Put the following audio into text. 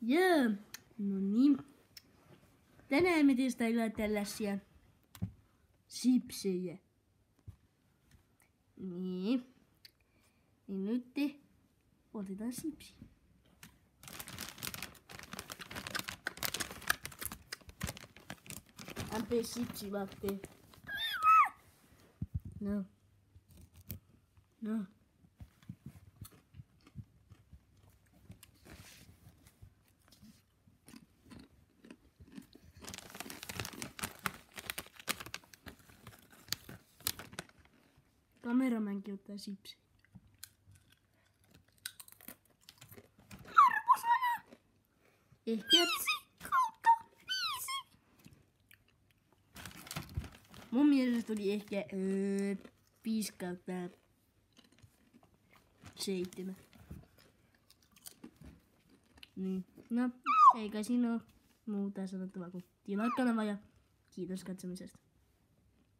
Joo, no niin. Tänään me testaillaan tällaisia sipsejä. Niin. Niin nyt otetaan sipsi. MP sipsi latte. No. No. Kameramänkin ottaa sipsi. Arvosana! Ehkä 5/5. Mun mielestä tuli ehkä 5/7. Niin. No, eikä siinä oo muuta sanottavaa kuin tilaa kanava ja kiitos katsomisesta.